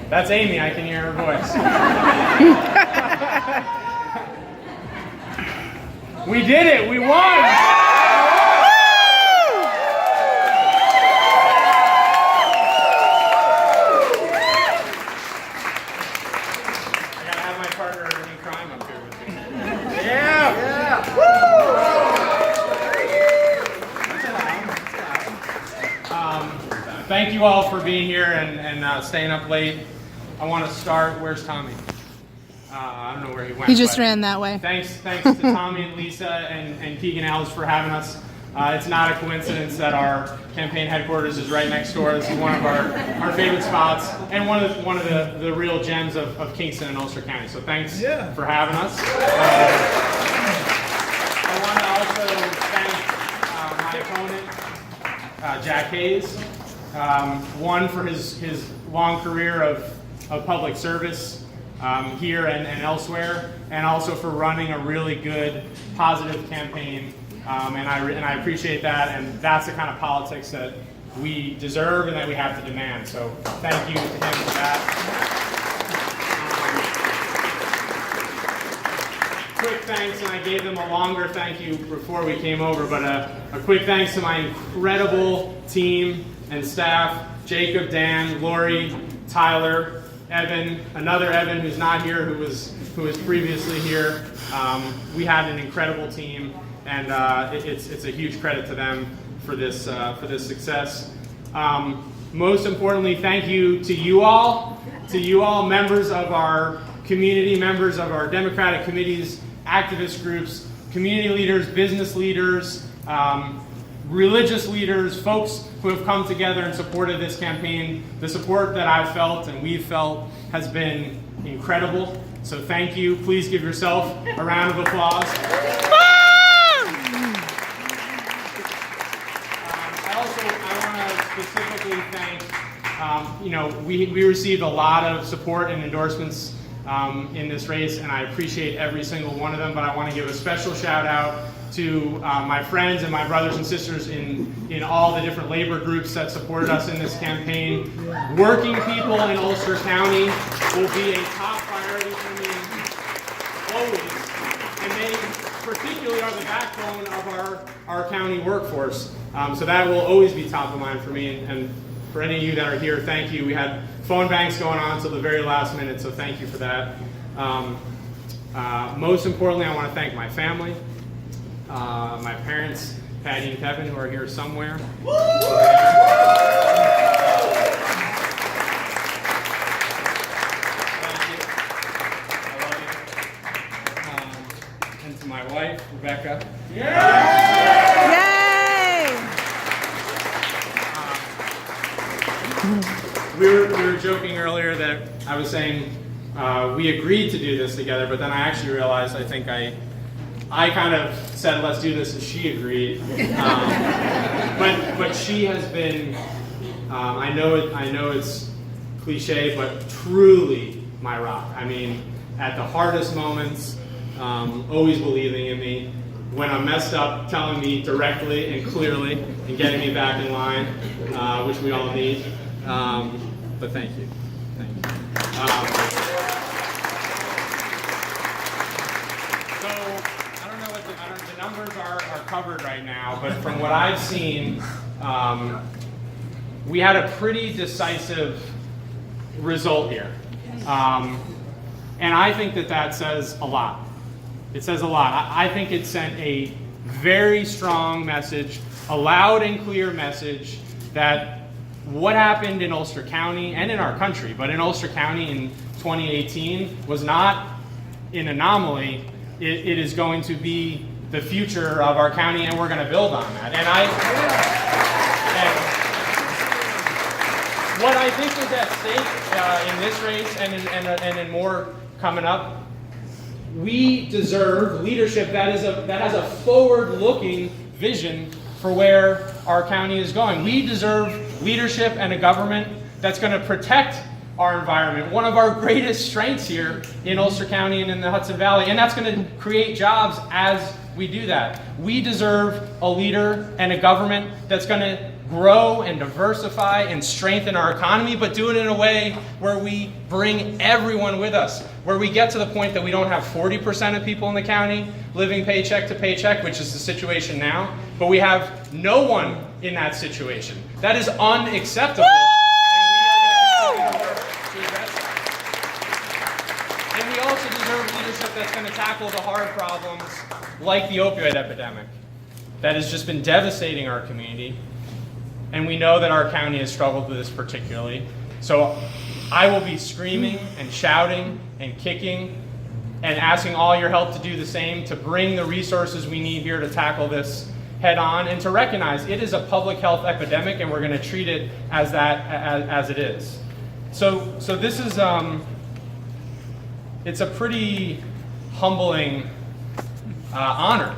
That's Amy, I can hear her voice. We did it, we won! Thank you all for being here and staying up late. I want to start. Where's Tommy? I don't know where he went. He just ran that way. Thanks to Tommy and Lisa and Keegan for having us. It's not a coincidence that our campaign headquarters is right next door. This is one of our favorite spots and one of the real gems of Kingston and Ulster County. So thanks for having us. I want to also thank my opponent, Jack Hayes. One for his long career of public service here and elsewhere, and also for running a really good, positive campaign. And I appreciate that, and that's the kind of politics that we deserve and that we have to demand. So thank you to him for that. Quick thanks, and I gave them a longer thank you before we came over, but a quick thanks to my incredible team and staff, Jacob, Dan, Lori, Tyler, Evan, another Evan who's not here, who was previously here. We had an incredible team, and it's a huge credit to them for this success. Most importantly, thank you to you all, members of our community, members of our Democratic committees, activist groups, community leaders, business leaders, religious leaders, folks who have come together and supported this campaign. The support that I've felt and we've felt has been incredible. So thank you. Please give yourself a round of applause. I want to specifically thank, we received a lot of support and endorsements in this race, and I appreciate every single one of them, but I want to give a special shout out to my friends and my brothers and sisters in all the different labor groups that supported us in this campaign. Working people in Ulster County will be a top priority for me always, and they particularly are the backbone of our county workforce. So that will always be top of mind for me, and for any of you that are here, thank you. We had phone banks going on till the very last minute, so thank you for that. Most importantly, I want to thank my family. My parents, Patty and Kevin, who are here somewhere. Thank you. I love you. And to my wife, Rebecca. We were joking earlier that I was saying we agreed to do this together, but then I actually realized I think I kind of said, let's do this, and she agreed. But she has been, I know it's cliche, but truly my rock. I mean, at the hardest moments, always believing in me. When I'm messed up, telling me directly and clearly and getting me back in line, which we all need. But thank you. Thank you. The numbers are covered right now, but from what I've seen, we had a pretty decisive result here. And I think that says a lot. It says a lot. I think it sent a very strong message, a loud and clear message that what happened in Ulster County and in our country, but in Ulster County in 2018 was not an anomaly. It is going to be the future of our county, and we're going to build on that. And what I think is at stake in this race and in more coming up, we deserve leadership that has a forward-looking vision for where our county is going. We deserve leadership and a government that's going to protect our environment, one of our greatest strengths here in Ulster County and in the Hudson Valley, and that's going to create jobs as we do that. We deserve a leader and a government that's going to grow and diversify and strengthen our economy, but do it in a way where we bring everyone with us, where we get to the point that we don't have 40% of people in the county living paycheck to paycheck, which is the situation now, but we have no one in that situation. That is unacceptable. And we also deserve leadership that's going to tackle the hard problems like the opioid epidemic that has just been devastating our community. And we know that our county has struggled with this particularly. So I will be screaming and shouting and kicking and asking all your help to do the same, to bring the resources we need here to tackle this head on and to recognize it is a public health epidemic and we're going to treat it as as it is. So this is it's a pretty humbling honor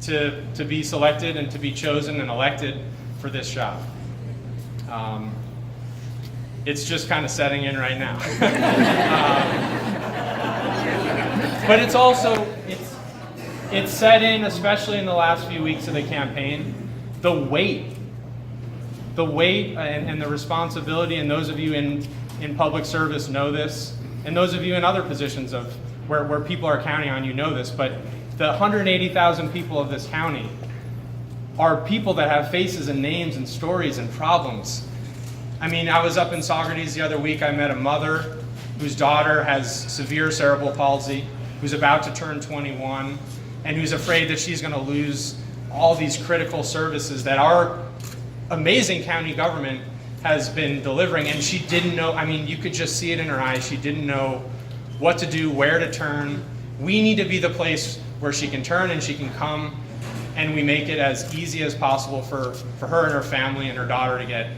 to be selected and to be chosen and elected for this job. It's just kind of setting in right now. But it's also, it's set in, especially in the last few weeks of the campaign, the weight and the responsibility, and those of you in public service know this, and those of you in other positions of where people are counting on you know this, but the 180,000 people of this county are people that have faces and names and stories and problems. I mean, I was up in Saugerties the other week. I met a mother whose daughter has severe cerebral palsy, who's about to turn 21, and who's afraid that she's going to lose all these critical services that our amazing county government has been delivering. And she didn't know, I mean, you could just see it in her eyes. She didn't know what to do, where to turn. We need to be the place where she can turn and she can come, and we make it as easy as possible for her and her family and her daughter to get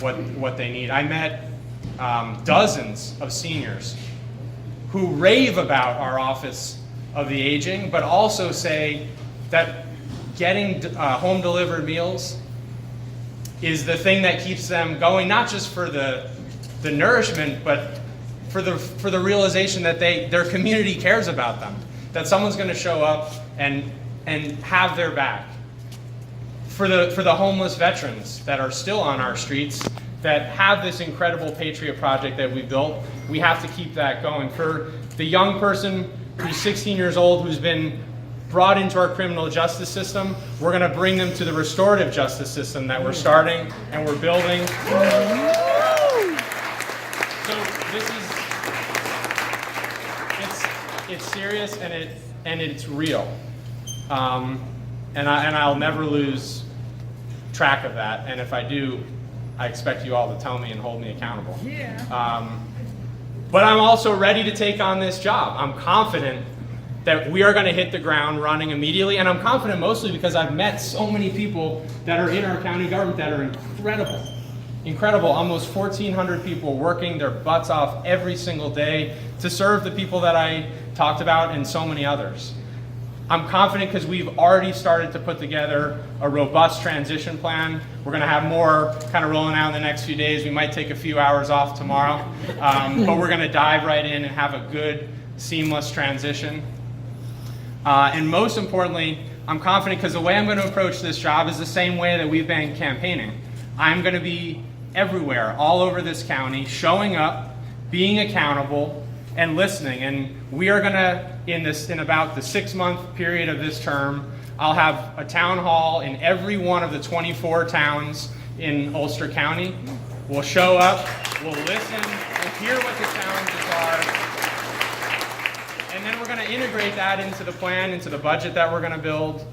what they need. I met dozens of seniors who rave about our Office of the Aging, but also say that getting home delivered meals is the thing that keeps them going, not just for the nourishment, but for the realization that their community cares about them, that someone's going to show up and have their back. For the homeless veterans that are still on our streets, that have this incredible Patriot Project that we built, we have to keep that going. For the young person who's 16 years old who's been brought into our criminal justice system, we're going to bring them to the restorative justice system that we're starting and we're building. So this is, it's serious and it's real. And I'll never lose track of that. And if I do, I expect you all to tell me and hold me accountable. Yeah. But I'm also ready to take on this job. I'm confident that we are going to hit the ground running immediately, and I'm confident mostly because I've met so many people that are in our county government that are incredible. Almost 1,400 people working their butts off every single day to serve the people that I talked about and so many others. I'm confident because we've already started to put together a robust transition plan. We're going to have more kind of rolling out in the next few days. We might take a few hours off tomorrow, but we're going to dive right in and have a good, seamless transition. And most importantly, I'm confident because the way I'm going to approach this job is the same way that we've been campaigning. I'm going to be everywhere, all over this county, showing up, being accountable, and listening. And we are going to, in about the 6-month period of this term, I'll have a town hall in every one of the 24 towns in Ulster County. We'll show up, we'll listen, we'll hear what the challenges are, and then we're going to integrate that into the plan, into the budget that we're going to build.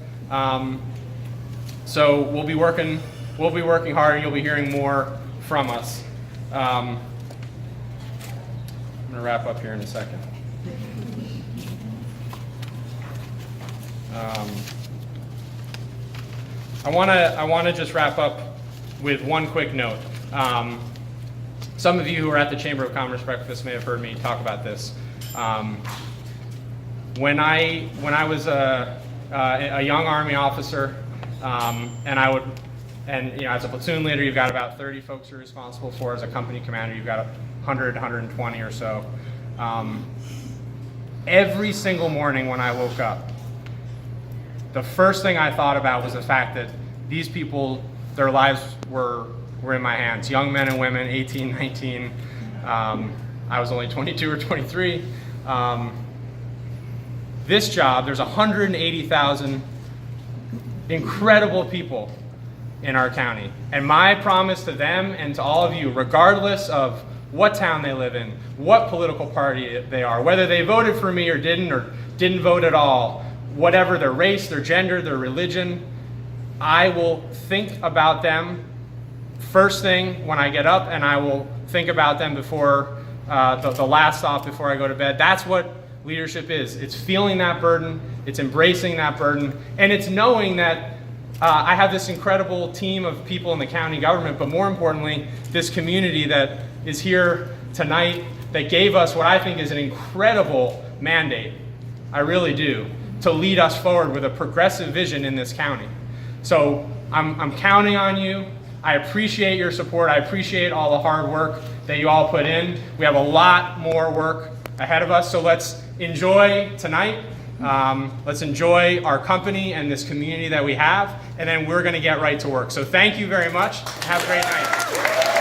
So we'll be working hard, and you'll be hearing more from us. I'm going to wrap up here in a second. I want to just wrap up with one quick note. Some of you who were at the Chamber of Commerce breakfast may have heard me talk about this. When I was a young Army officer, and as a platoon leader, you've got about 30 folks you're responsible for. As a company commander, you've got 100, 120 or so. Every single morning when I woke up, the first thing I thought about was the fact that these people their lives were in my hands. Young men and women, 18, 19. I was only 22 or 23. This job, there's 180,000 incredible people in our county. And my promise to them and to all of you, regardless of what town they live in, what political party they are, whether they voted for me or didn't vote at all, whatever their race, their gender, their religion, I will think about them first thing when I get up, and I will think about them before the last stop before I go to bed. That's what leadership is. It's feeling that burden, it's embracing that burden, and it's knowing that I have this incredible team of people in the county government, but more importantly, this community that is here tonight that gave us what I think is an incredible mandate, I really do, to lead us forward with a progressive vision in this county. So I'm counting on you. I appreciate your support. I appreciate all the hard work that you all put in. We have a lot more work ahead of us, so let's enjoy tonight. Let's enjoy our company and this community that we have, and then we're going to get right to work. So thank you very much. Have a great night.